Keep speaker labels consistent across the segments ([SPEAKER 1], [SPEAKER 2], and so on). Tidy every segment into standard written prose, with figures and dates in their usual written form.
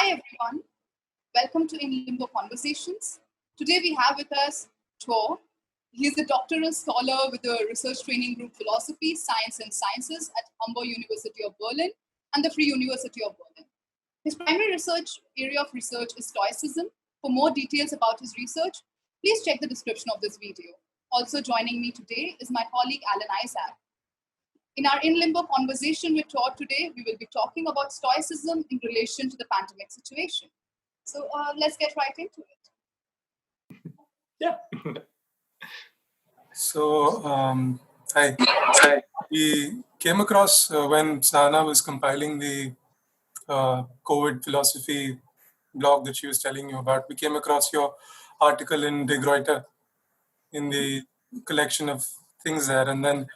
[SPEAKER 1] Hi everyone, welcome to In Limbo Conversations. Today we have with us Tor. He is a doctoral scholar with the research training group Philosophy, Science and Sciences at Humboldt University of Berlin and the Free University of Berlin. His primary research area of research is Stoicism. For more details about his research, please check the description of this video. Also joining me today is my colleague Alan Isaac. In our In Limbo conversation with Tor today, we will be talking about Stoicism in relation to the pandemic situation. So let's get right into it.
[SPEAKER 2] Yeah.
[SPEAKER 3] So, hi. We came across when Sana was compiling the COVID philosophy blog that she was telling you about, we came across your article in De Gruyter in the collection of things there. And then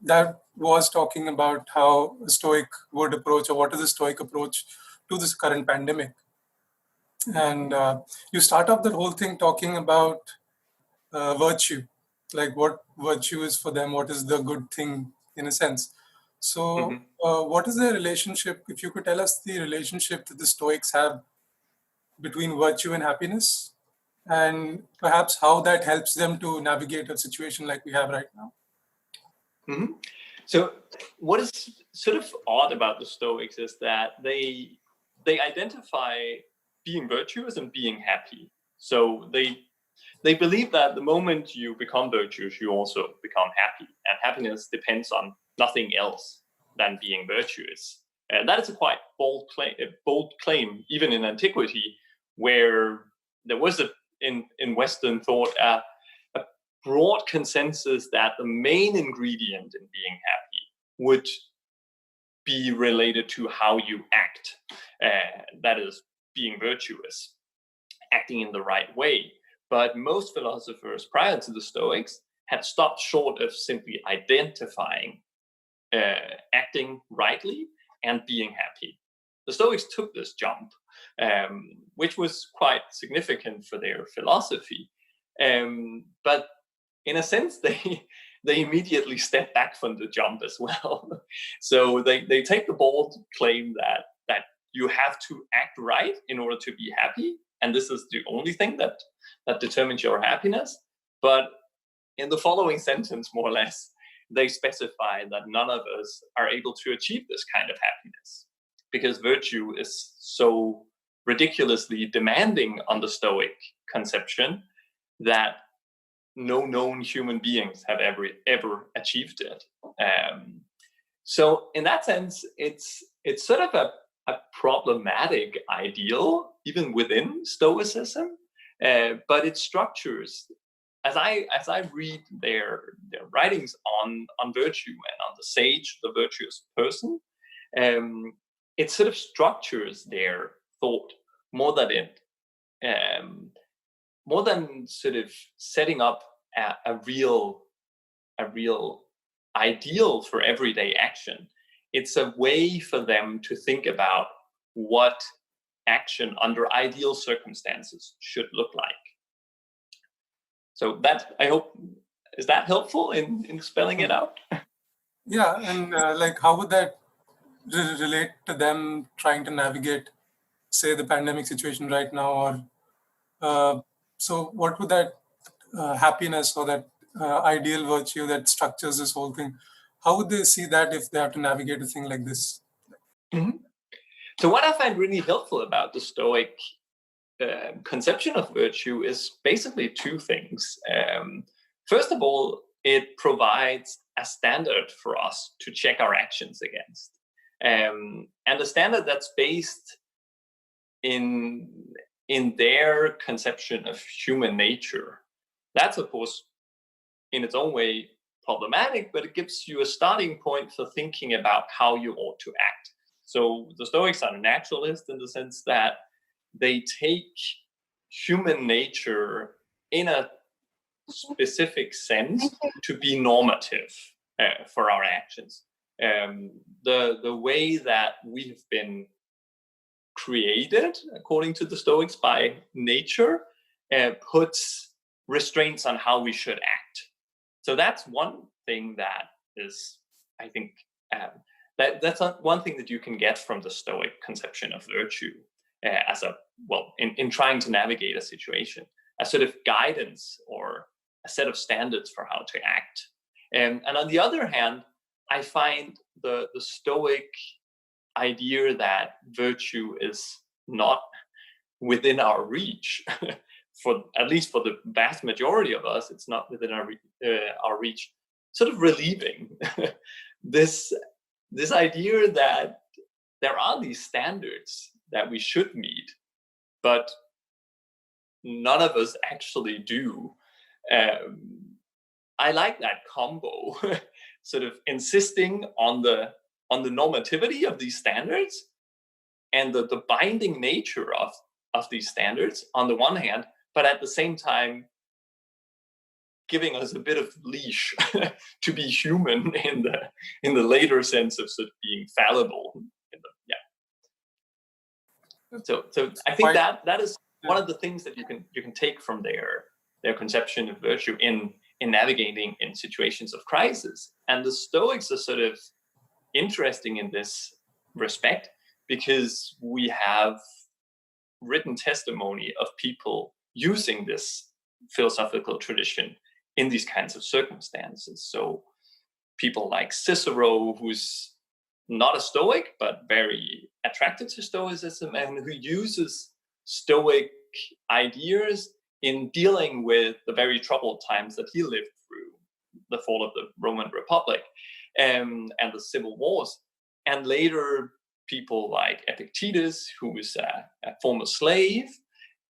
[SPEAKER 3] that was talking about how a Stoic would approach, or what is a Stoic approach to this current pandemic. And you start off the whole thing talking about virtue, like what virtue is for them, what is the good thing in a sense. So what is the relationship, if you could tell us the relationship that the Stoics have between virtue and happiness, and perhaps how that helps them to navigate a situation like we have right now?
[SPEAKER 2] So what is sort of odd about the Stoics is that they identify being virtuous and being happy. So they believe that the moment you become virtuous, you also become happy, and happiness depends on nothing else than being virtuous. And that is a quite bold claim, even in antiquity, where there was in Western thought a broad consensus that the main ingredient in being happy would be related to how you act. That is, being virtuous, acting in the right way. But most philosophers prior to the Stoics had stopped short of simply identifying acting rightly and being happy. The Stoics took this jump, which was quite significant for their philosophy. But in a sense, they immediately step back from the jump as well. So they take the bold claim that you have to act right in order to be happy, and this is the only thing that determines your happiness. But in the following sentence, more or less, they specify that none of us are able to achieve this kind of happiness, because virtue is so ridiculously demanding on the Stoic conception that no known human beings have ever achieved it. So in that sense, it's sort of a problematic ideal, even within Stoicism, but its structures, as I read their writings on virtue and on the sage, the virtuous person, it sort of structures their thought more than sort of setting up a real ideal for everyday action. It's a way for them to think about what action under ideal circumstances should look like. So that, I hope, is that helpful in spelling it out?
[SPEAKER 3] Yeah, and like how would that relate to them trying to navigate, say, the pandemic situation right now? Or so what would that happiness or that ideal virtue that structures this whole thing, how would they see that if they have to navigate a thing like this?
[SPEAKER 2] So what I find really helpful about the Stoic conception of virtue is basically two things. First of all, it provides a standard for us to check our actions against, and a standard that's based in their conception of human nature. That's, of course, in its own way problematic, but it gives you a starting point for thinking about how you ought to act. So the Stoics are naturalists in the sense that they take human nature in a specific sense to be normative for our actions. The way that we have been created, according to the Stoics, by nature, puts restraints on how we should act. So that's one thing that is, I think, that's one thing that you can get from the Stoic conception of virtue. as a, well, in trying to navigate a situation, a sort of guidance or a set of standards for how to act. And on the other hand, I find the Stoic idea that virtue is not within our reach. For at least for the vast majority of us, it's not within our reach. Sort of relieving this idea that there are these standards that we should meet, but none of us actually do. I like that combo, sort of insisting on the normativity of these standards and the binding nature of these standards on the one hand, but at the same time giving us a bit of leash to be human in the later sense of sort of being fallible. So I think that is one of the things that you can take from their conception of virtue in navigating in situations of crisis. And the Stoics are sort of interesting in this respect because we have written testimony of people using this philosophical tradition in these kinds of circumstances. So people like Cicero, who's not a Stoic, but very attracted to Stoicism, and who uses Stoic ideas in dealing with the very troubled times that he lived through, the fall of the Roman Republic and the civil wars. And later, people like Epictetus, who was a former slave,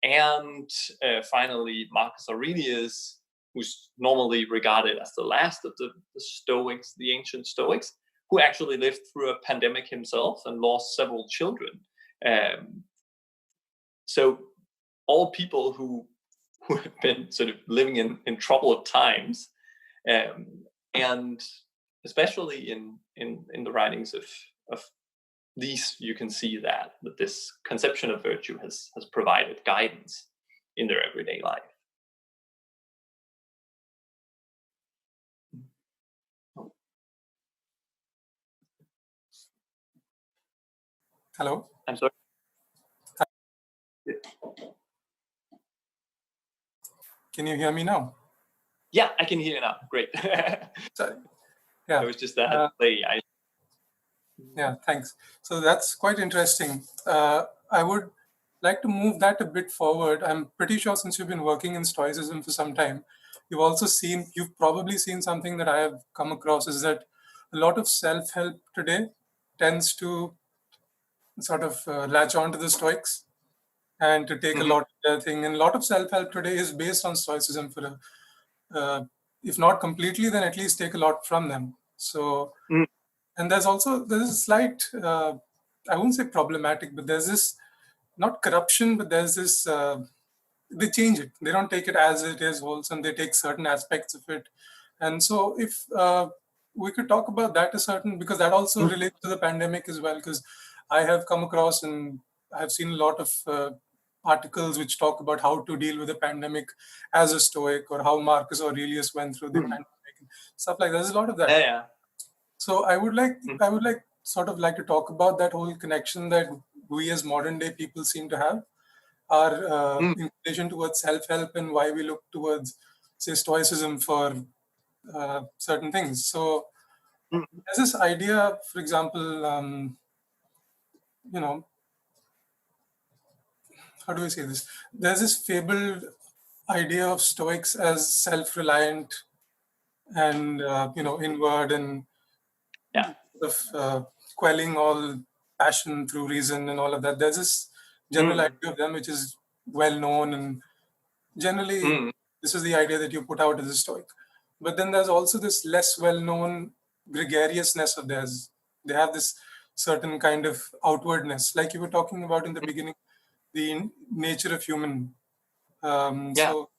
[SPEAKER 2] and finally Marcus Aurelius, who's normally regarded as the last of the Stoics, the ancient Stoics, who actually lived through a pandemic himself and lost several children. So all people who have been sort of living in troubled times, and especially in the writings of these, you can see that this conception of virtue has provided guidance in their everyday life.
[SPEAKER 3] Hello?
[SPEAKER 2] I'm sorry?
[SPEAKER 3] Can you hear me now?
[SPEAKER 2] Yeah, I can hear you now. Great.
[SPEAKER 3] Sorry. Yeah.
[SPEAKER 2] It was just that delay.
[SPEAKER 3] Yeah, thanks. So that's quite interesting. I would like to move that a bit forward. I'm pretty sure since you've been working in Stoicism for some time, you've probably seen something that I have come across, is that a lot of self-help today tends to sort of latch on to the Stoics and to take a lot of their thing. And a lot of self-help today is based on Stoicism for if not completely, then at least take a lot from them. So, and there's a slight, I won't say problematic, but there's this, not corruption, but there's this, they change it. They don't take it as it is wholesome. They take certain aspects of it. And so if we could talk about that because that also relates to the pandemic as well, because I have come across and I've seen a lot of articles which talk about how to deal with the pandemic as a Stoic, or how Marcus Aurelius went through the pandemic, stuff like that. There's a lot of that.
[SPEAKER 2] Yeah.
[SPEAKER 3] So I would like to talk about that whole connection that we as modern day people seem to have, our inclination towards self-help, and why we look towards, say, Stoicism for certain things. So there's this idea, for example, how do I say this? There's this fabled idea of Stoics as self-reliant and inward, and quelling all passion through reason and all of that. There's this general idea of them which is well known, and generally this is the idea that you put out as a Stoic. But then there's also this less well-known gregariousness of theirs. They have this certain kind of outwardness, like you were talking about in the beginning, the nature of human. So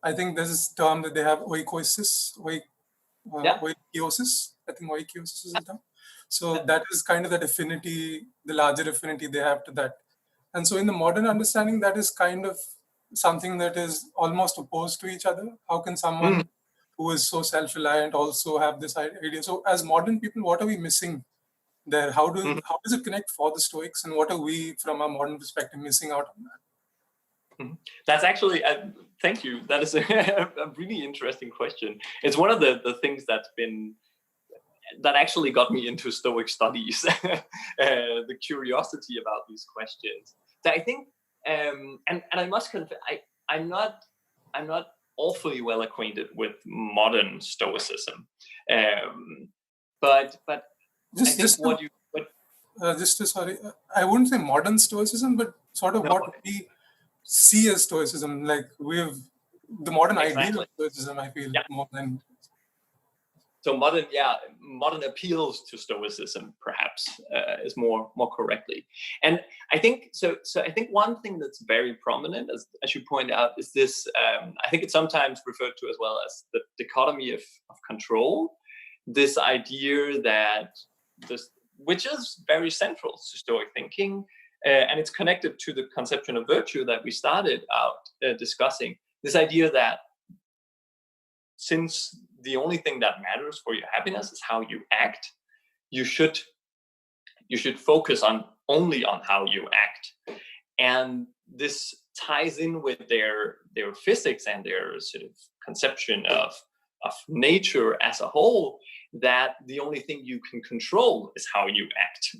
[SPEAKER 3] I think there's this term that they have, oikosis, oikiosis. I think oikiosis is the term. So that is kind of that affinity, the larger affinity they have to that. And so in the modern understanding, that is kind of something that is almost opposed to each other. How can someone who is so self-reliant also have this idea? So as modern people, what are we missing there. How does it connect for the Stoics, and what are we, from a modern perspective, missing out on that?
[SPEAKER 2] That's actually, thank you. That is a really interesting question. It's one of the things that actually got me into Stoic studies, the curiosity about these questions. So I think, and I must confess, I'm not awfully well acquainted with modern Stoicism, but
[SPEAKER 3] I wouldn't say modern Stoicism, but sort of what we see as Stoicism, like the modern ideal of Stoicism, I feel, more than.
[SPEAKER 2] So modern appeals to Stoicism, perhaps, is more correctly. And I think so. I think one thing that's very prominent, as you point out, is this. I think it's sometimes referred to as well as the dichotomy of control. This idea that which is very central to Stoic thinking, and it's connected to the conception of virtue that we started out discussing. This idea that since the only thing that matters for your happiness is how you act, you should focus only on how you act. And this ties in with their physics and their sort of conception of nature as a whole, that the only thing you can control is how you act.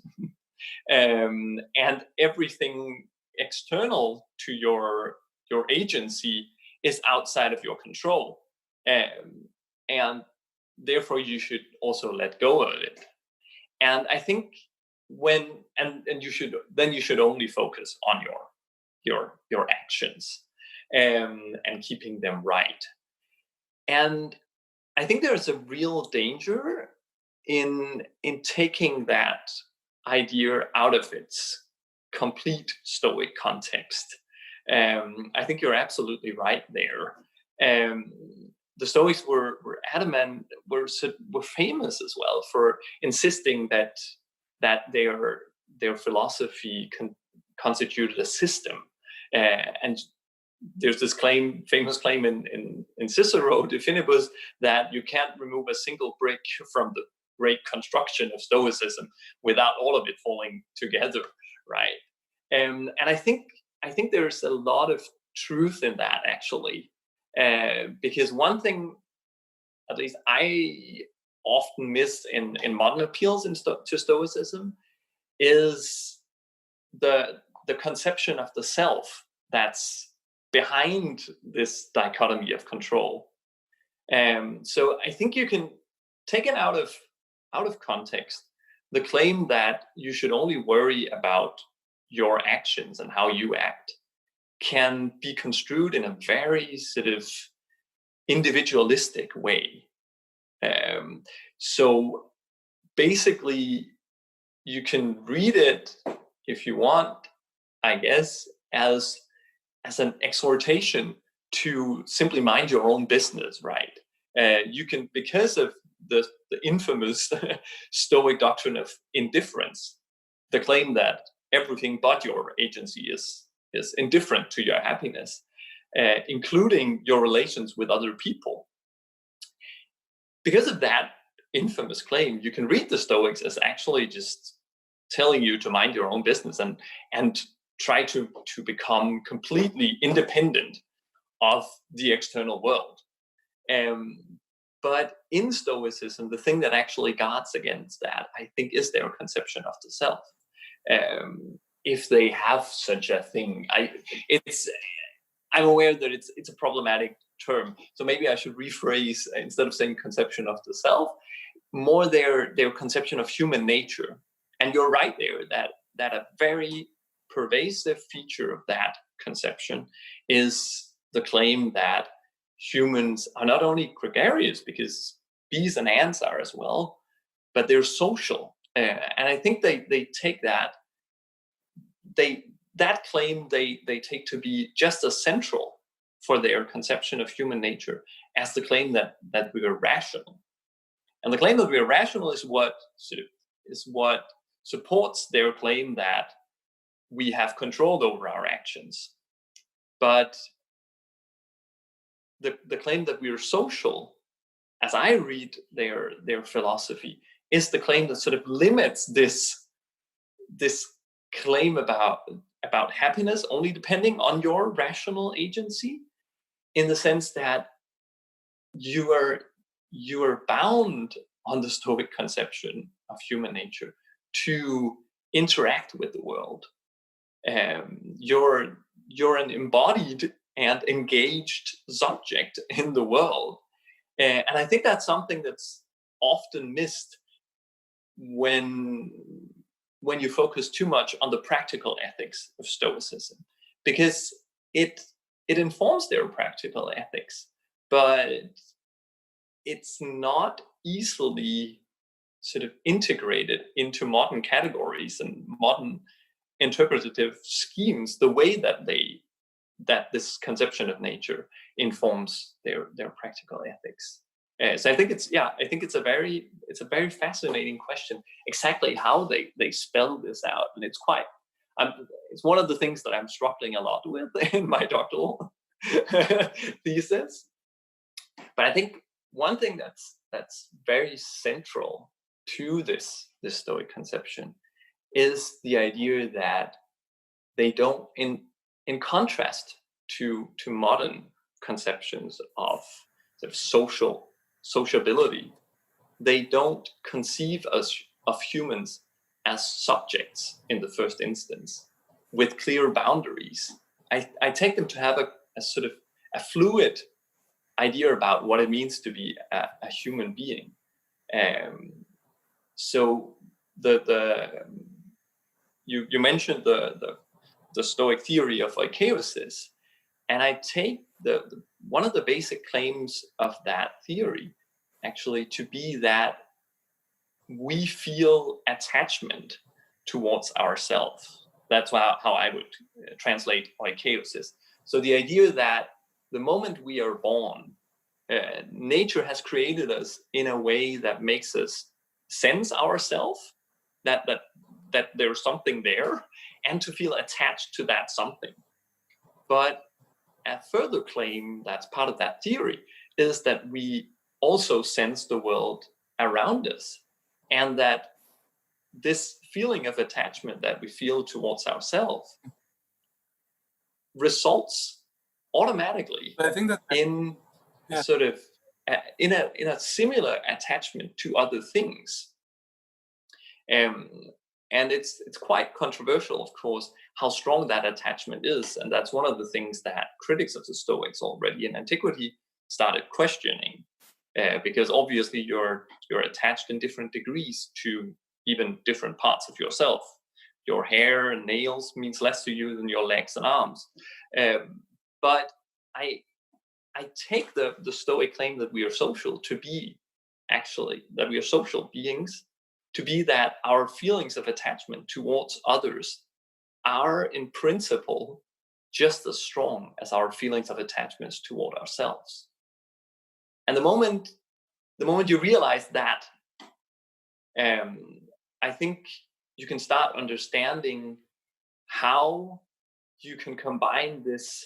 [SPEAKER 2] And everything external to your agency is outside of your control. And therefore you should also let go of it. And I think you should only focus on your actions and keeping them right. And I think there's a real danger in taking that idea out of its complete Stoic context. I think you're absolutely right there. The Stoics were adamant, were famous as well for insisting that their philosophy constituted a system. And there's this famous claim in Cicero, De Finibus, that you can't remove a single brick from the great construction of Stoicism without all of it falling together, right? And I think there's a lot of truth in that, actually. Because one thing, at least I often miss in modern appeals to Stoicism, is the conception of the self that's behind this dichotomy of control. So I think you can take it out of context, the claim that you should only worry about your actions and how you act can be construed in a very sort of individualistic way. So basically, you can read it, if you want, I guess, as an exhortation to simply mind your own business, right? You can, because of the infamous Stoic doctrine of indifference, the claim that everything but your agency is indifferent to your happiness, including your relations with other people. Because of that infamous claim, you can read the Stoics as actually just telling you to mind your own business and try to become completely independent of the external world. But in Stoicism, the thing that actually guards against that, I think, is their conception of the self. If they have such a thing, I'm aware that it's a problematic term, so maybe I should rephrase, instead of saying conception of the self, more their conception of human nature. And you're right there that a very pervasive feature of that conception is the claim that humans are not only gregarious, because bees and ants are as well, but they're social. And I think they take that claim they take to be just as central for their conception of human nature as the claim that we are rational. And the claim that we are rational is what supports their claim that we have control over our actions. But the claim that we are social, as I read their philosophy, is the claim that sort of limits this claim about happiness only depending on your rational agency, in the sense that you are bound on the Stoic conception of human nature to interact with the world. You're an embodied and engaged subject in the world, and I think that's something that's often missed when you focus too much on the practical ethics of Stoicism, because it informs their practical ethics, but it's not easily sort of integrated into modern categories and modern interpretative schemes the way that this conception of nature informs their practical ethics. So I think it's a very fascinating question, exactly how they spell this out, and it's one of the things that I'm struggling a lot with in my doctoral thesis. But I think one thing that's very central to this Stoic conception is the idea that they don't, in contrast to modern conceptions of sort of sociability, they don't conceive of humans as subjects in the first instance with clear boundaries. I take them to have a sort of a fluid idea about what it means to be a human being. So you mentioned the Stoic theory of oikeiosis, and I take one of the basic claims of that theory actually to be that we feel attachment towards ourselves. That's how I would translate oikeiosis. So the idea that the moment we are born, nature has created us in a way that makes us sense ourselves, that there's something there, and to feel attached to that something. But a further claim that's part of that theory is that we also sense the world around us, and that this feeling of attachment that we feel towards ourselves results automatically in sort of in a similar attachment to other things. And it's quite controversial, of course, how strong that attachment is. And that's one of the things that critics of the Stoics already in antiquity started questioning, because obviously you're attached in different degrees to even different parts of yourself. Your hair and nails means less to you than your legs and arms. But I take the Stoic claim that we are social to be actually that we are social beings, to be that our feelings of attachment towards others are in principle just as strong as our feelings of attachments toward ourselves. And the moment you realize that, I think you can start understanding how you can combine this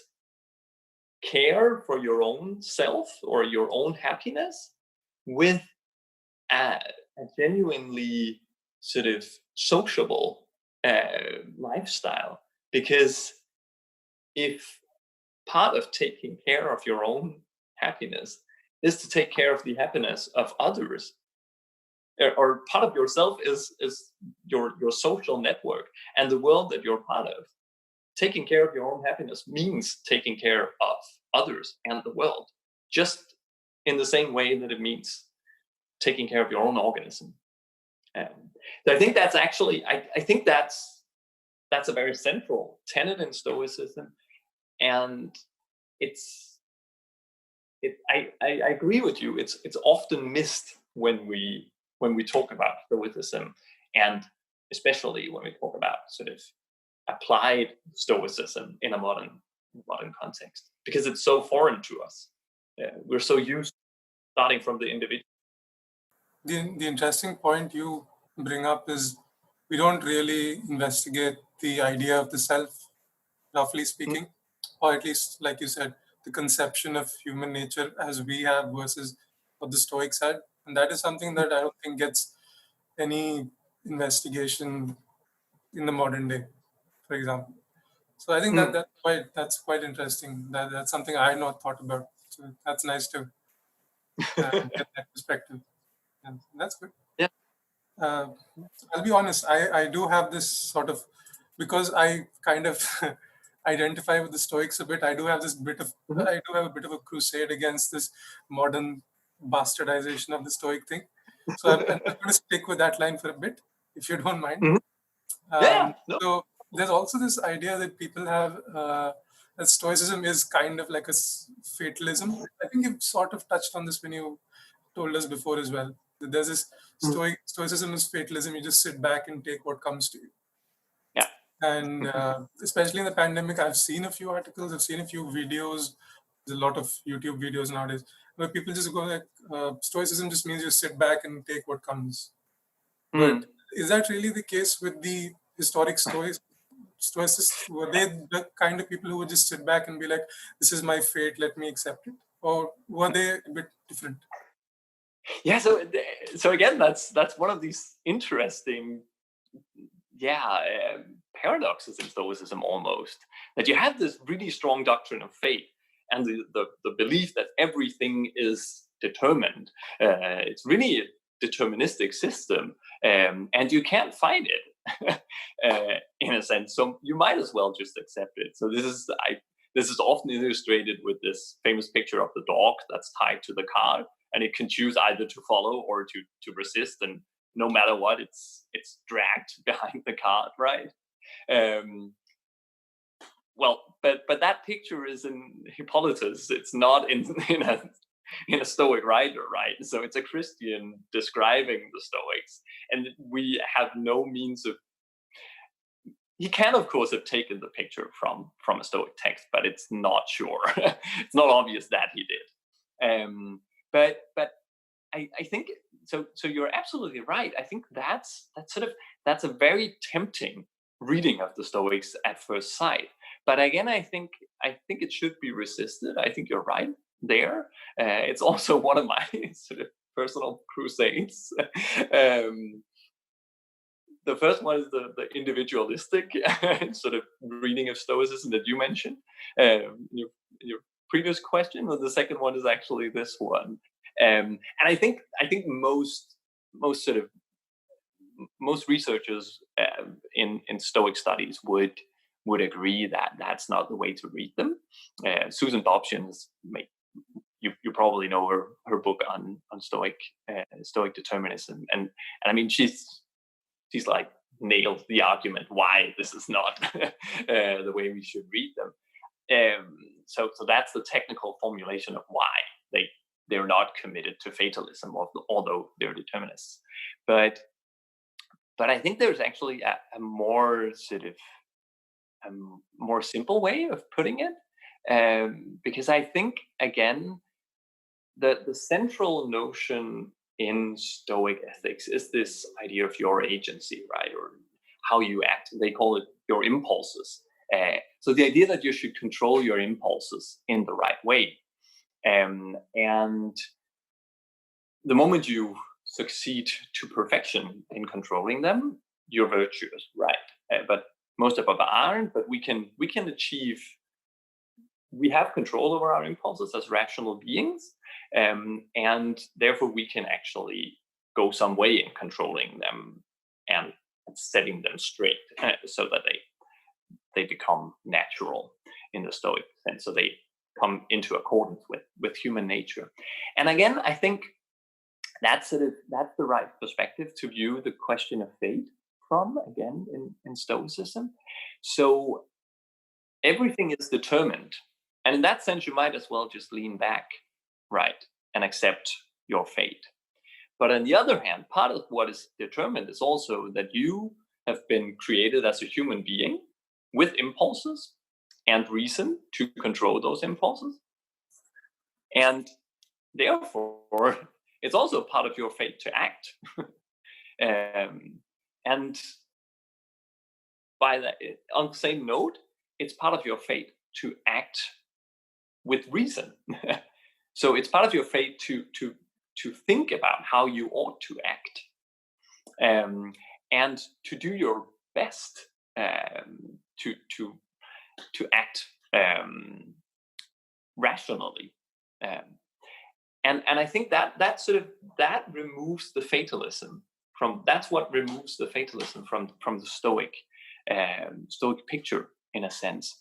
[SPEAKER 2] care for your own self or your own happiness with a genuinely sort of sociable lifestyle. Because if part of taking care of your own happiness is to take care of the happiness of others, or part of yourself is your social network and the world that you're part of, taking care of your own happiness means taking care of others and the world, just in the same way that it means taking care of your own organism. So I think that's actually, I think that's a very central tenet in Stoicism, and I agree with you. It's often missed when we talk about Stoicism, and especially when we talk about sort of applied Stoicism in a modern context, because it's so foreign to us. We're so used to starting from the individual.
[SPEAKER 3] The interesting point you bring up is we don't really investigate the idea of the self, roughly speaking, or at least, like you said, the conception of human nature as we have versus what the Stoics had. And that is something that I don't think gets any investigation in the modern day, for example. So I think that's quite interesting. That's something I had not thought about. So that's nice to get that perspective. And that's good.
[SPEAKER 2] Yeah.
[SPEAKER 3] I'll be honest, I do have this sort of, because I kind of identify with the Stoics a bit, I do have a bit of a crusade against this modern bastardization of the Stoic thing. So I'm just going to stick with that line for a bit, if you don't mind.
[SPEAKER 2] Yeah. No.
[SPEAKER 3] So there's also this idea that people have that Stoicism is kind of like a fatalism. I think you've sort of touched on this when you told us before as well. That there's this Stoicism is fatalism. You just sit back and take what comes to you.
[SPEAKER 2] Yeah.
[SPEAKER 3] And especially in the pandemic, I've seen a few articles, I've seen a few videos. There's a lot of YouTube videos nowadays where people just go like, Stoicism just means you sit back and take what comes. But is that really the case with the historic Stoicists? Were they the kind of people who would just sit back and be like, this is my fate, let me accept it? Or were they a bit different?
[SPEAKER 2] Yeah, so again, that's one of these interesting, paradoxes in Stoicism almost, that you have this really strong doctrine of fate and the belief that everything is determined. It's really a deterministic system, and you can't fight it in a sense. So you might as well just accept it. So this is often illustrated with this famous picture of the dog that's tied to the car, and it can choose either to follow or to resist, and no matter what, it's dragged behind the cart, right? But that picture is in Hippolytus. It's not in a Stoic writer, right? So it's a Christian describing the Stoics, and we have no means of. He can, of course, have taken the picture from a Stoic text, but it's not sure. It's not obvious that he did. But I think so. So you're absolutely right. I think that's a very tempting reading of the Stoics at first sight. But again, I think it should be resisted. I think you're right there. It's also one of my sort of personal crusades. The first one is the individualistic sort of reading of Stoicism that you mentioned in your previous question. And the second one is actually this one. And I think most researchers in Stoic studies would agree that that's not the way to read them. Susan Dobson, you probably know her book on Stoic determinism, and I mean she's like nailed the argument why this is not the way we should read them. So that's the technical formulation of why they're not committed to fatalism, although they're determinists. But I think there's actually a more sort of more simple way of putting it, because I think again the central notion in Stoic ethics is this idea of your agency, right, or how you act. They call it your impulses. So the idea that you should control your impulses in the right way. And the moment you succeed to perfection in controlling them, you're virtuous, right? But most of us aren't. But we can achieve. We have control over our impulses as rational beings, and therefore we can actually go some way in controlling them and setting them straight, so that they become natural in the Stoic sense. So they come into accordance with human nature. And again, I think that's the right perspective to view the question of fate from, again, in Stoicism. So everything is determined. And in that sense, you might as well just lean back, right, and accept your fate. But on the other hand, part of what is determined is also that you have been created as a human being with impulses and reason to control those impulses. And therefore, it's also part of your fate to act. And by that, on the same note, it's part of your fate to act with reason. So it's part of your fate to think about how you ought to act. and to do your best to act rationally. And I think that removes the fatalism that's what removes the fatalism from the Stoic picture, in a sense,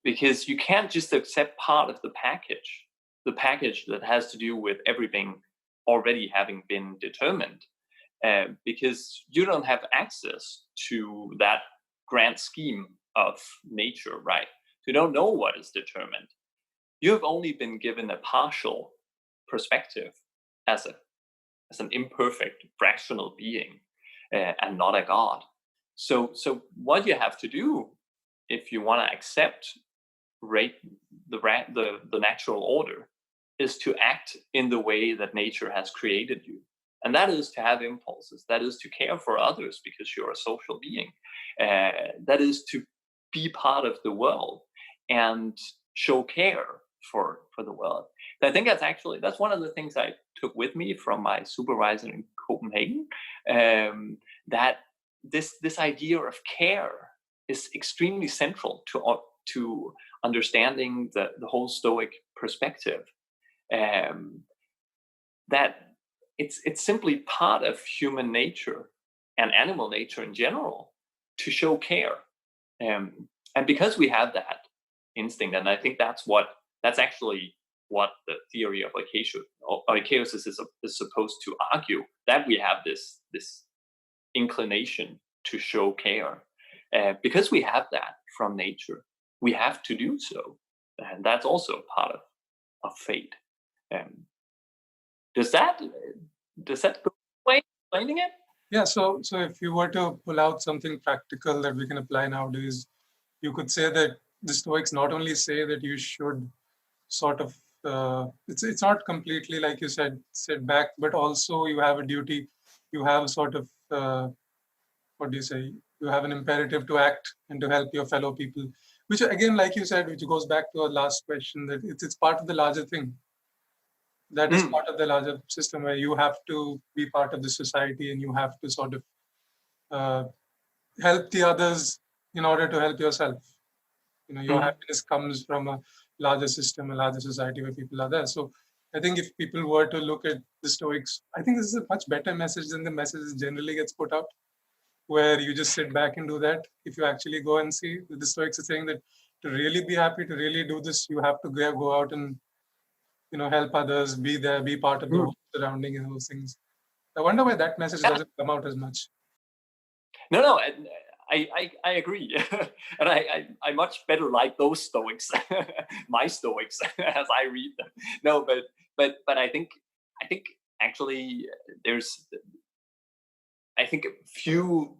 [SPEAKER 2] because you can't just accept part of the package that has to do with everything already having been determined, because you don't have access to that grand scheme of nature, right? You don't know what is determined. You have only been given a partial perspective as an imperfect, fractional being, and not a god. So what you have to do, if you want to accept the natural order, is to act in the way that nature has created you. And that is to have impulses. That is to care for others because you're a social being. That is to be part of the world and show care for the world. So I think that's one of the things I took with me from my supervisor in Copenhagen, that this idea of care is extremely central to understanding the whole Stoic perspective. That it's simply part of human nature and animal nature in general to show care, and because we have that instinct, and I think that's actually what the theory of oikeiosis is supposed to argue, that we have this inclination to show care, because we have that from nature. We have to do so, and that's also part of fate. Does that go away explaining it?
[SPEAKER 3] Yeah. So if you were to pull out something practical that we can apply nowadays, you could say that the Stoics not only say that you should sort of it's not completely, like you said, sit back, but also you have a duty. You have sort of what do you say? You have an imperative to act and to help your fellow people. Which again, like you said, which goes back to our last question, that it's part of the larger thing. That is part of the larger system where you have to be part of the society and you have to sort of help the others in order to help yourself. Your happiness comes from a larger system, a larger society where people are there. So I think if people were to look at the Stoics, I think this is a much better message than the message that generally gets put out, where you just sit back and do that. If you actually go and see, the Stoics are saying that to really be happy, to really do this, you have to go out and help others, be there, be part of the whole surrounding and those things. I wonder why that message doesn't come out as much.
[SPEAKER 2] No, I agree, and I much better like those Stoics, my Stoics, as I read them. No, but I think actually there's, I think few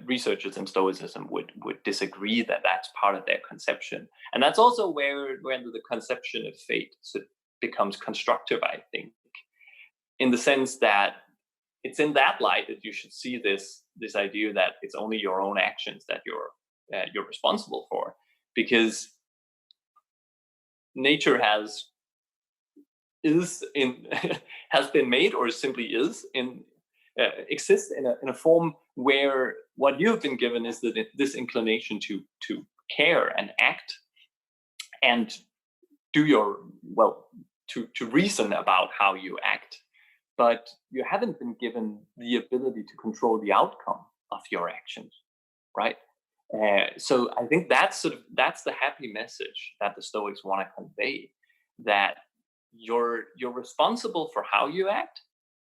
[SPEAKER 2] researchers in Stoicism would disagree that that's part of their conception, and that's also where the conception of fate becomes constructive, I think, in the sense that it's in that light that you should see this idea that it's only your own actions that you're responsible for, because nature has been made, or simply exists in a form where what you have been given is this inclination to care and act and do to reason about how you act. But you haven't been given the ability to control the outcome of your actions, right? So I think that's the happy message that the Stoics want to convey, that you're responsible for how you act,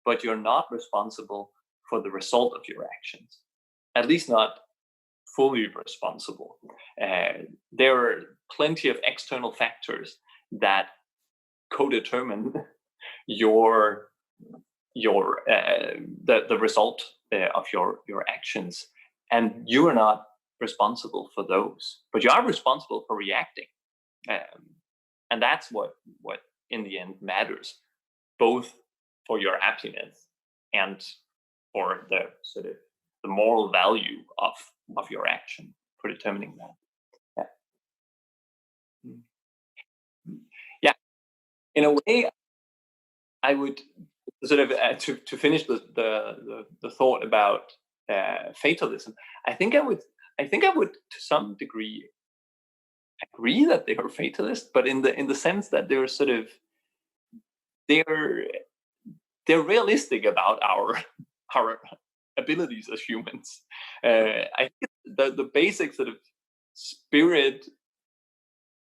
[SPEAKER 2] but you're not responsible for the result of your actions, at least not fully responsible. There are plenty of external factors that co-determine the result of your actions, and you are not responsible for those, but you are responsible for reacting, and that's what in the end matters, both for your happiness and for the sort of the moral value of your action, for determining that. Yeah. In a way, I would sort of to finish the thought about fatalism, I think I would to some degree agree that they are fatalist, but in the sense that they're sort of they're realistic about our abilities as humans. I think the basic sort of spirit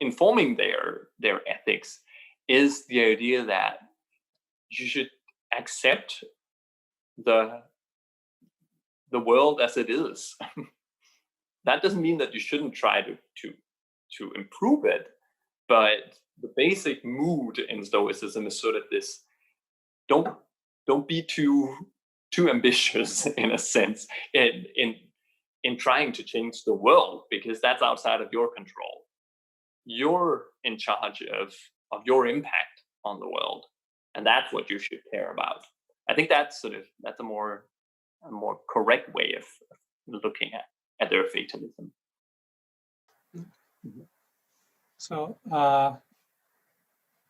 [SPEAKER 2] informing their ethics is the idea that you should accept the world as it is. That doesn't mean that you shouldn't try to improve it, but the basic mood in Stoicism is sort of this: don't be too ambitious in a sense in trying to change the world, because that's outside of your control. You're in charge of your impact on the world, and that's what you should care about. I think that's a more correct way of looking at their fatalism.
[SPEAKER 3] So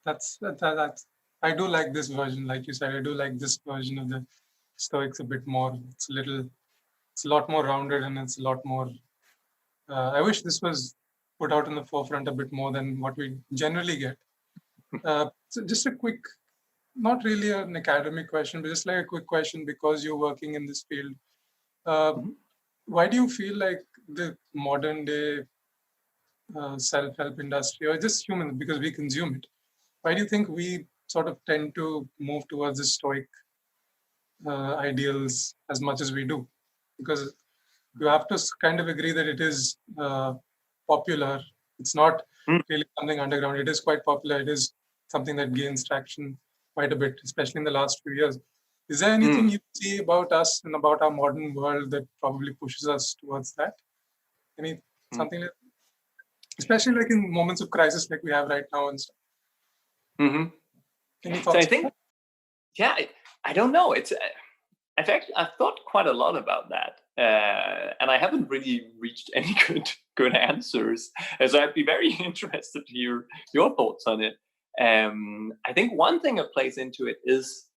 [SPEAKER 3] that's I do like this version, like you said. I do like this version of the Stoics a bit more. It's a lot more rounded, and it's a lot more. I wish this was put out in the forefront a bit more than what we generally get. So just a quick, not really an academic question, but just like a quick question, because you're working in this field. Why do you feel like the modern day self-help industry, or just humans, because we consume it, why do you think we sort of tend to move towards the Stoic ideals as much as we do? Because you have to kind of agree that it is popular. It's not really something underground. It is quite popular. It is something that gains traction quite a bit, especially in the last few years. Is there anything you see about us and about our modern world that probably pushes us towards that? Something like, especially like in moments of crisis like we have right now and stuff? Any thoughts?
[SPEAKER 2] So I think, I don't know. It's I've thought quite a lot about that, and I haven't really reached any good answers. So I'd be very interested to hear your thoughts on it. I think one thing that plays into it is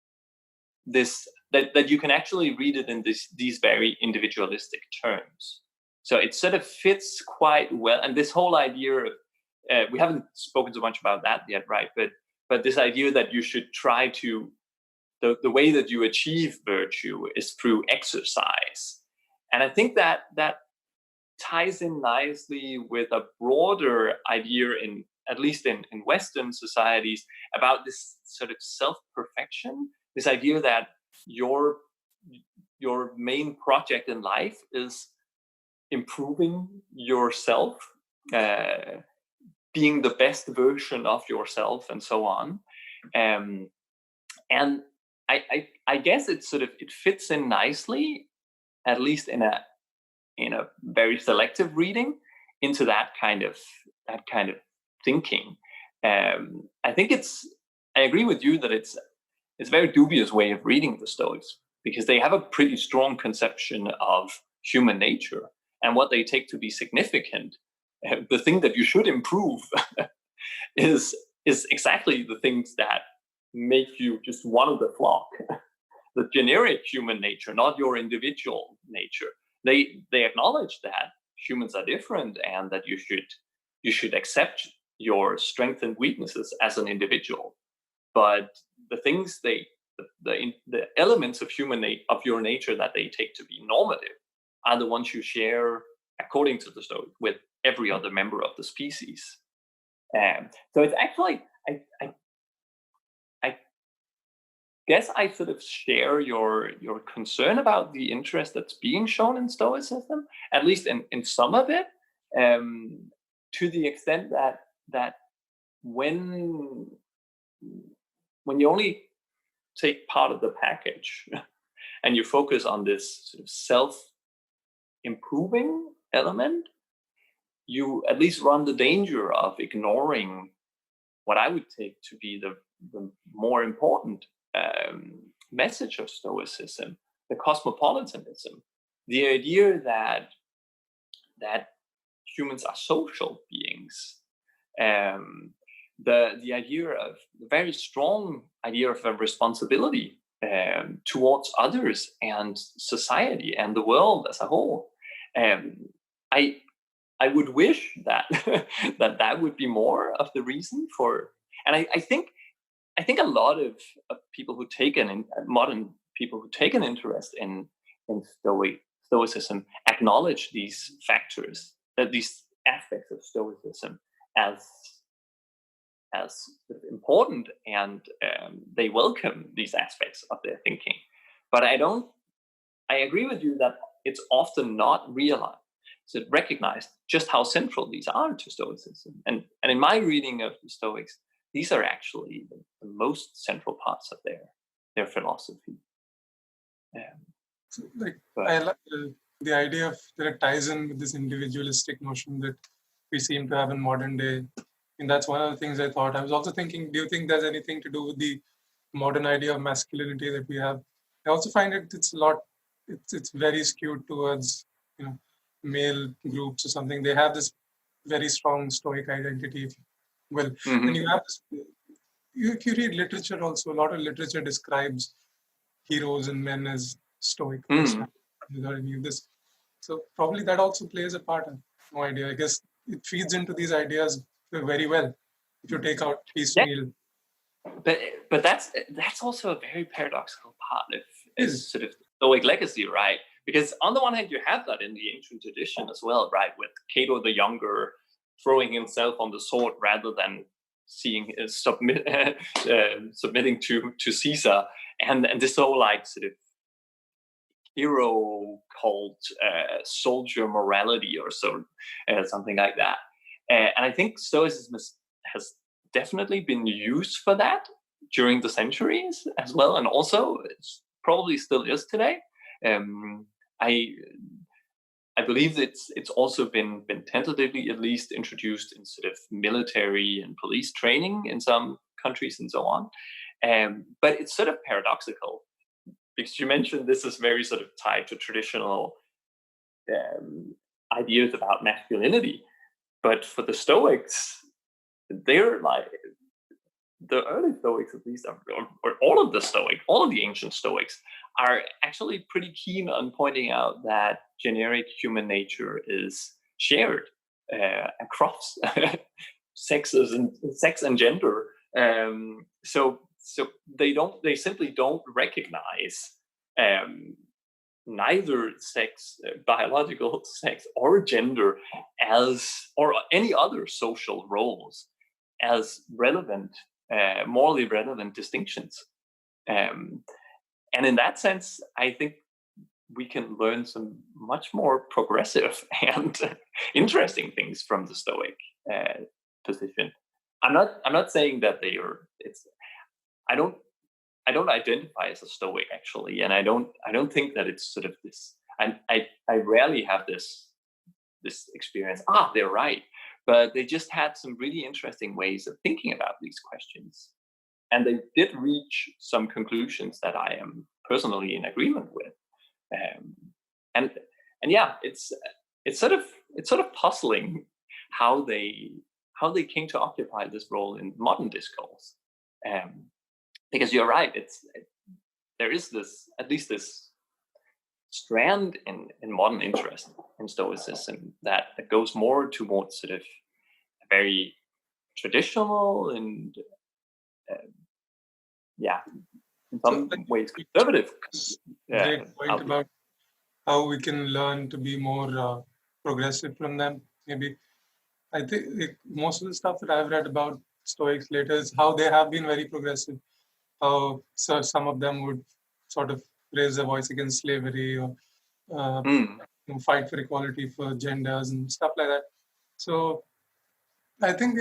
[SPEAKER 2] this that you can actually read it in these very individualistic terms. So it sort of fits quite well, and this whole idea of we haven't spoken so much about that yet, right? But this idea that you should try to the way that you achieve virtue is through exercise, and I think that ties in nicely with a broader idea at least in Western societies, about this sort of self-perfection, this idea that your main project in life is improving yourself, being the best version of yourself, and so on. And I guess it fits in nicely, at least in a very selective reading, into that kind of thinking. I think I agree with you that it's a very dubious way of reading the Stoics, because they have a pretty strong conception of human nature and what they take to be significant. The thing that you should improve is exactly the things that make you just one of the flock, the generic human nature, not your individual nature. They acknowledge that humans are different, and that you should accept your strengths and weaknesses as an individual. But the things the elements of of your nature that they take to be normative are the ones you share, according to the Stoic, with every other member of the species. So it's actually, I guess I sort of share your concern about the interest that's being shown in Stoicism, at least in some of it, to the extent that when you only take part of the package and you focus on this sort of self-improving element, you at least run the danger of ignoring what I would take to be the more important message of Stoicism, the cosmopolitanism, the idea that humans are social beings, the idea of the very strong idea of a responsibility towards others and society and the world as a whole. I would wish that that would be more of the reason for, and I think a lot of people who take modern people who take an interest in Stoicism acknowledge these factors, that these aspects of Stoicism as sort of important, and they welcome these aspects of their thinking. But I agree with you that it's often not realized, so recognized just how central these are to Stoicism. And in my reading of the Stoics, these are actually the most central parts of their philosophy.
[SPEAKER 3] So, I like the idea of that it ties in with this individualistic notion that we seem to have in modern day. And that's one of the things I thought. I was also thinking, do you think there's anything to do with the modern idea of masculinity that we have? I also find it's very skewed towards, male groups or something. They have this very strong Stoic identity. Well, and you have this, if you read literature also, a lot of literature describes heroes and men as Stoic. So probably that also plays a part. I have no idea. I guess it feeds into these ideas very well if you take out piecemeal.
[SPEAKER 2] But that's also a very paradoxical part of sort of Stoic legacy, right? Because on the one hand, you have that in the ancient tradition as well, right? With Cato the Younger throwing himself on the sword rather than submitting to Caesar, and this whole like sort of hero cult soldier morality or so, something like that. And I think Stoicism has definitely been used for that during the centuries as well, and also it's probably still is today. I believe it's also been tentatively at least introduced in sort of military and police training in some countries and so on. But it's sort of paradoxical, because you mentioned this is very sort of tied to traditional ideas about masculinity. But for the Stoics, they're like, the early Stoics at least, or all of the ancient Stoics are actually pretty keen on pointing out that generic human nature is shared across sex and gender. So they simply don't recognize neither sex, biological sex, or gender or any other social roles as relevant, morally relevant distinctions. And in that sense, I think we can learn some much more progressive and interesting things from the Stoic position. I'm not saying that they are. I don't identify as a Stoic actually, and I don't think that it's sort of this. I rarely have this experience. They're right, but they just had some really interesting ways of thinking about these questions. And they did reach some conclusions that I am personally in agreement with, and yeah, it's sort of puzzling how they came to occupy this role in modern discourse, because you're right, there is at least this strand in modern interest in Stoicism that goes more towards sort of a very traditional and in some ways conservative.
[SPEAKER 3] Great point about how we can learn to be more progressive from them. Maybe I think most of the stuff that I've read about Stoics later is how they have been very progressive. How some of them would sort of raise their voice against slavery or fight for equality for genders and stuff like that. So I think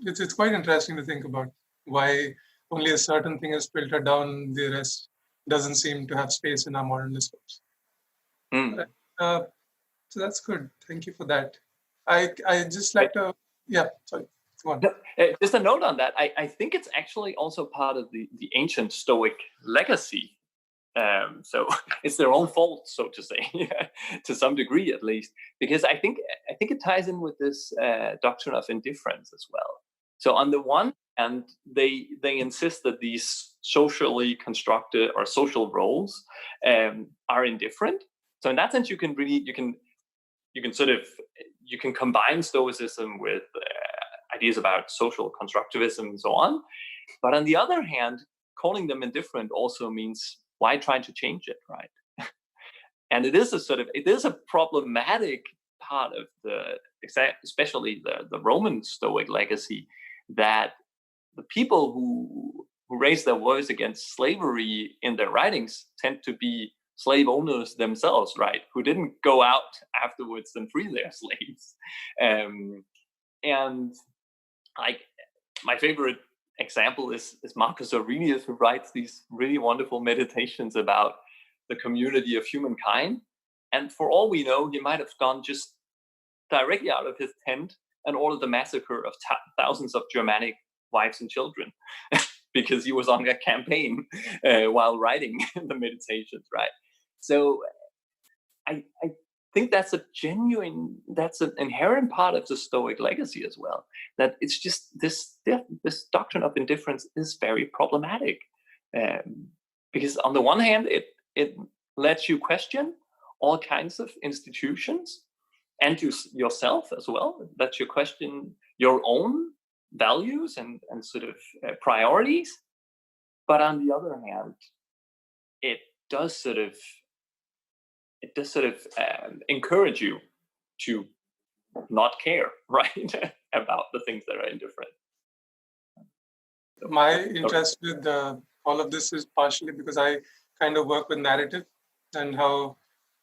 [SPEAKER 3] it's quite interesting to think about why only a certain thing is filtered down, the rest doesn't seem to have space in our modern discourse. So that's good. Thank you for that. I just like to, sorry, go on.
[SPEAKER 2] Just a note on that. I think it's actually also part of the ancient Stoic legacy. So it's their own fault, so to say, to some degree at least, because I think it ties in with this doctrine of indifference as well. So on the one and they insist that these socially constructed or social roles are indifferent. So in that sense, you can combine Stoicism with ideas about social constructivism and so on. But on the other hand, calling them indifferent also means, why try to change it, right? And it is a problematic part of especially the Roman Stoic legacy, that the people who raise their voice against slavery in their writings tend to be slave owners themselves, right? Who didn't go out afterwards and free their slaves. And like, my favorite example is Marcus Aurelius, who writes these really wonderful meditations about the community of humankind. And for all we know, he might have gone just directly out of his tent and ordered the massacre of thousands of Germanic wives and children because he was on a campaign while writing the meditations, right? So I think that's an inherent part of the Stoic legacy as well, that it's just this doctrine of indifference is very problematic, because on the one hand, it lets you question all kinds of institutions and yourself as well, that you question your own values and sort of priorities. But on the other hand, it does sort of encourage you to not care, right, about the things that are indifferent.
[SPEAKER 3] My interest with all of this is partially because I kind of work with narrative and how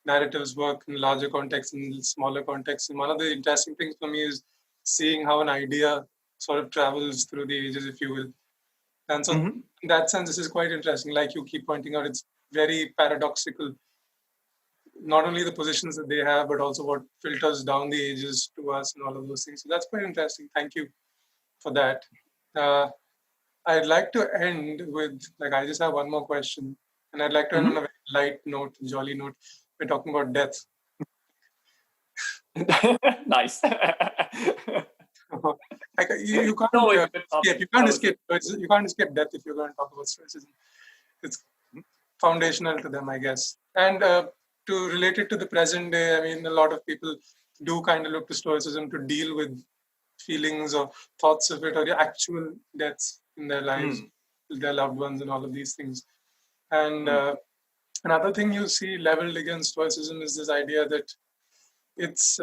[SPEAKER 3] narratives work in larger contexts and smaller contexts. And one of the interesting things for me is seeing how an idea sort of travels through the ages, if you will. And so in that sense, this is quite interesting. Like you keep pointing out, it's very paradoxical. Not only the positions that they have, but also what filters down the ages to us and all of those things. So that's quite interesting. Thank you for that. I'd like to end with, I just have one more question. And I'd like to end on a very light note, jolly note. We're talking about death.
[SPEAKER 2] Nice.
[SPEAKER 3] You can't escape. You can't escape. You can't escape death if you're going to talk about Stoicism. It's foundational to them, I guess. And to relate it to the present day, I mean, a lot of people do kind of look to Stoicism to deal with feelings or thoughts of it, or the actual deaths in their lives, their loved ones, and all of these things. And another thing you see leveled against Stoicism is this idea that it's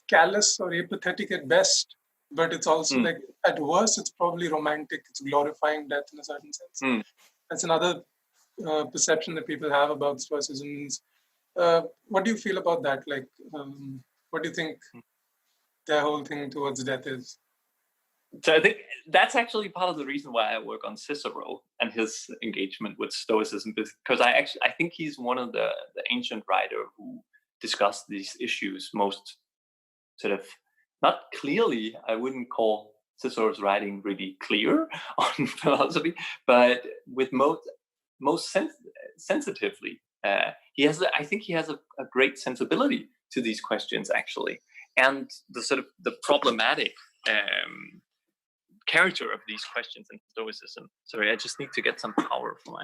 [SPEAKER 3] callous or apathetic at best, but it's also like, at worst, it's probably romantic. It's glorifying death in a certain sense. That's another perception that people have about Stoicism. What do you feel about that? Like, what do you think their whole thing towards death is?
[SPEAKER 2] So I think that's actually part of the reason why I work on Cicero and his engagement with Stoicism, because I think he's one of the ancient writers who discussed these issues most sort of, not clearly. I wouldn't call Cicero's writing really clear on philosophy, but with most sensitively. I think he has a great sensibility to these questions, actually, and the problematic character of these questions in Stoicism. Sorry, I just need to get some power for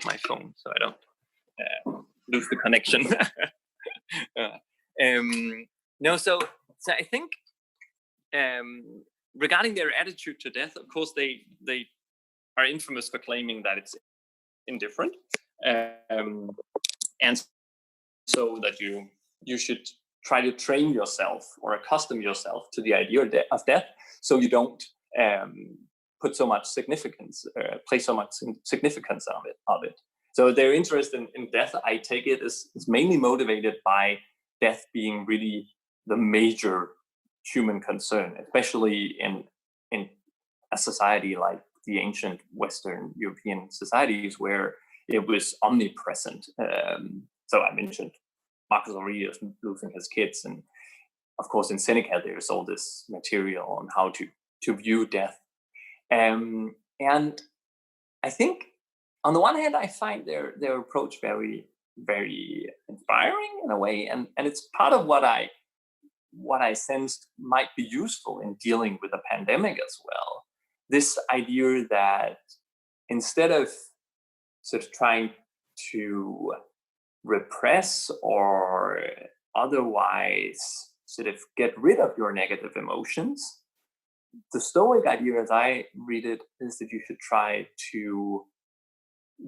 [SPEAKER 2] my phone so I don't lose the connection. So I think regarding their attitude to death, of course, they are infamous for claiming that it's indifferent, and so that you should try to train yourself or accustom yourself to the idea of death, so you don't put so much significance, place so much significance of it. So their interest in death, I take it, is mainly motivated by death being really the major human concern, especially in a society like the ancient Western European societies where it was omnipresent. So I mentioned Marcus Aurelius losing his kids, and of course in Seneca there's all this material on how to view death. And I think on the one hand I find their approach very, very inspiring in a way, and it's part of what I sensed might be useful in dealing with a pandemic as well. this idea that instead of sort of trying to repress or otherwise sort of get rid of your negative emotions, the Stoic idea, as I read it, is that you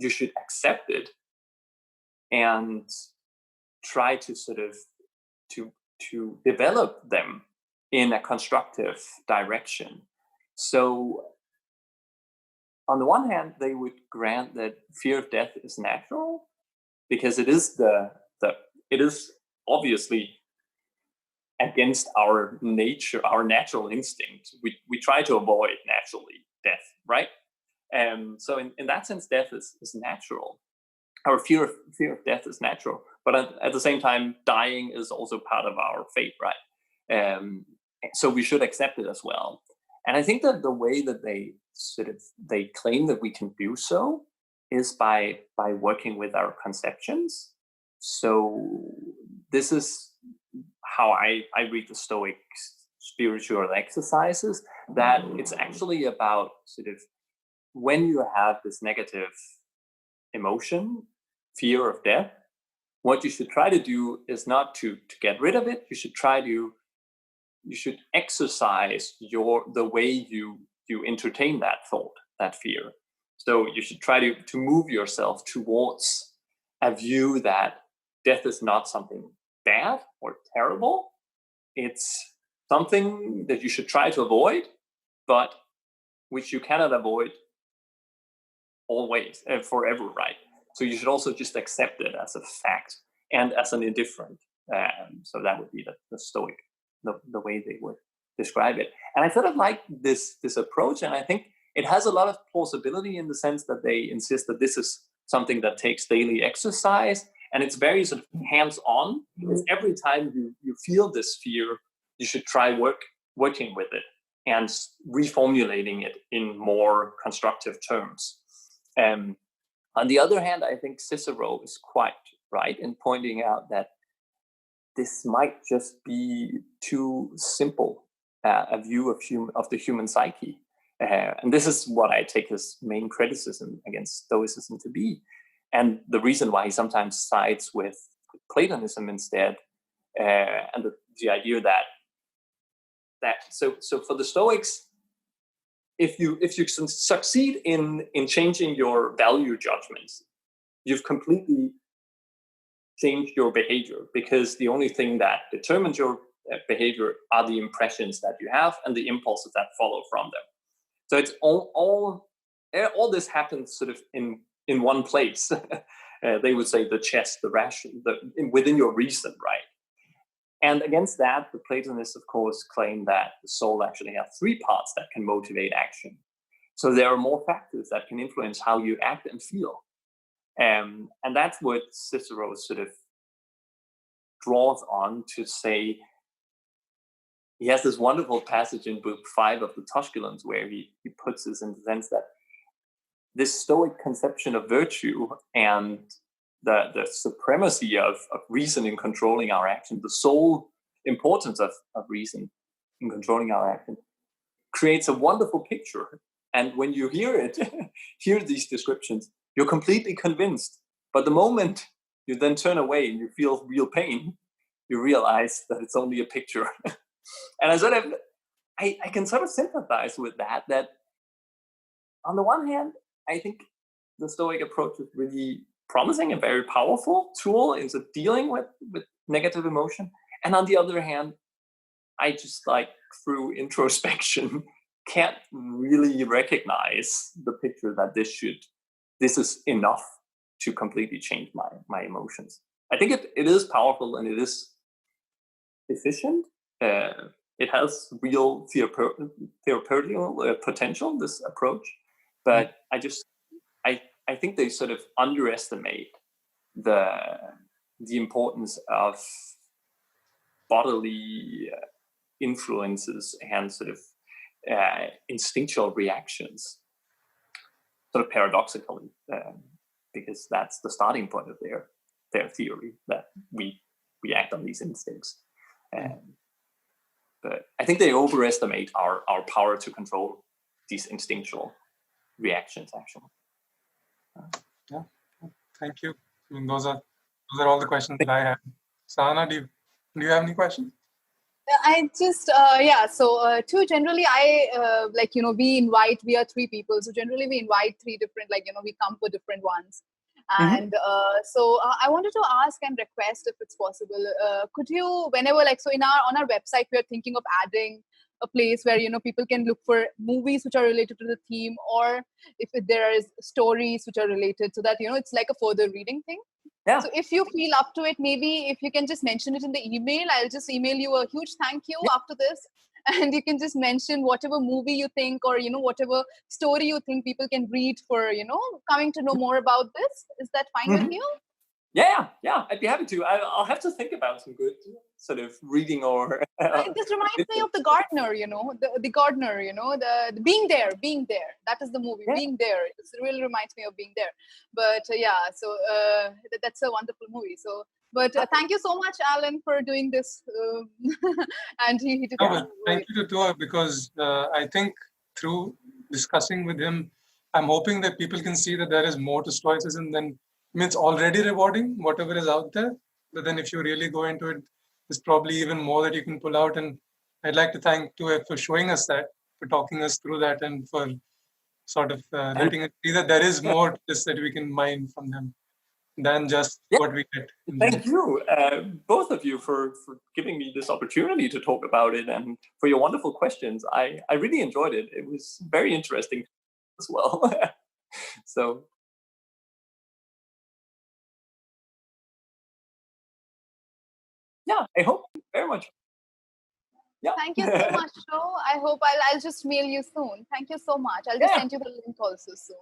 [SPEAKER 2] should accept it and try to sort of to develop them in a constructive direction. So on the one hand, they would grant that fear of death is natural, because it is it is obviously against our nature, our natural instinct. We try to avoid naturally death, right? So in that sense, death is natural. Our fear of death is natural, but at the same time, dying is also part of our fate, right? So we should accept it as well. And I think that the way that they claim that we can do so is by working with our conceptions. So this is how I read the Stoic spiritual exercises, that it's actually about sort of when you have this negative emotion, fear of death, what you should try to do is not to get rid of it. You should exercise the way you entertain that thought, that fear. So you should try to move yourself towards a view that death is not something bad or terrible. It's something that you should try to avoid, but which you cannot avoid always and forever, right? So you should also just accept it as a fact and as an indifferent. So that would be the Stoic, the way they would describe it. And I sort of like this approach, and I think it has a lot of plausibility in the sense that they insist that this is something that takes daily exercise, and it's very sort of hands-on. Because every time you feel this fear, you should try working with it and reformulating it in more constructive terms. On the other hand, I think Cicero is quite right in pointing out that this might just be too simple a view of the human psyche. And this is what I take his main criticism against Stoicism to be. And the reason why he sometimes sides with Platonism instead, and the idea that so for the Stoics, if you succeed in changing your value judgments, you've completely changed your behavior, because the only thing that determines your behavior are the impressions that you have and the impulses that follow from them. So it's all this happens sort of in one place. They would say the chest, the ration, within your reason, right? And against that, the Platonists, of course, claim that the soul actually has three parts that can motivate action. So there are more factors that can influence how you act and feel. And that's what Cicero sort of draws on to say. He has this wonderful passage in Book 5 of the Tusculans where he puts this in the sense that this Stoic conception of virtue and the supremacy of reason in controlling our action, the sole importance of reason in controlling our action, creates a wonderful picture. And when you hear these descriptions, you're completely convinced. But the moment you then turn away and you feel real pain, you realize that it's only a picture. And I can sort of sympathize with that on the one hand, I think the Stoic approach is really promising, a very powerful tool in dealing with negative emotion. And on the other hand, I just through introspection can't really recognize the picture that this is enough to completely change my emotions. I think it is powerful and it is efficient. It has real therapeutical potential, this approach, but I think they sort of underestimate the importance of bodily influences and sort of instinctual reactions, sort of paradoxically, because that's the starting point of their theory, that we act on these instincts. But I think they overestimate our power to control these instinctual reactions, actually.
[SPEAKER 3] Yeah, thank you. I mean, those are all the questions that I have. Sana, do you have any questions?
[SPEAKER 1] I just so generally I like, you know, we are three people, so generally we invite three different, like, you know, we come for different ones. And so I wanted to ask and request, if it's possible, could you, whenever, like, so on our website we are thinking of adding a place where, you know, people can look for movies which are related to the theme, or if there is stories which are related, so that, you know, it's like a further reading thing.
[SPEAKER 2] Yeah.
[SPEAKER 1] So if you feel up to it, maybe if you can just mention it in the email, I'll just email you a huge thank you after this. And you can just mention whatever movie you think, or, you know, whatever story you think people can read for, you know, coming to know more about this. Is that fine with you?
[SPEAKER 2] Yeah, I'd be happy to. I'll have to think about some good sort of reading or.
[SPEAKER 1] It just reminds me of The Gardener, you know, the Gardener, you know, the Being There. That is the movie, Being There. It really reminds me of Being There. But so that's a wonderful movie. So, but thank you so much, Alan, for doing this. And he did.
[SPEAKER 3] Thank you to Tua, because I think through discussing with him, I'm hoping that people can see that there is more to Stoicism than, I mean, it's already rewarding, whatever is out there. But then if you really go into it, there's probably even more that you can pull out. And I'd like to thank Tua for showing us that, for talking us through that, and for sort of letting us see that there is more to this that we can mine from them than just what we get.
[SPEAKER 2] Thank you, both of you, for giving me this opportunity to talk about it, and for your wonderful questions. I really enjoyed it. It was very interesting as well. So. Yeah, I hope very much. Yeah.
[SPEAKER 1] Thank you so much, Joe. I hope I'll just mail you soon. Thank you so much. I'll just send you the link also soon.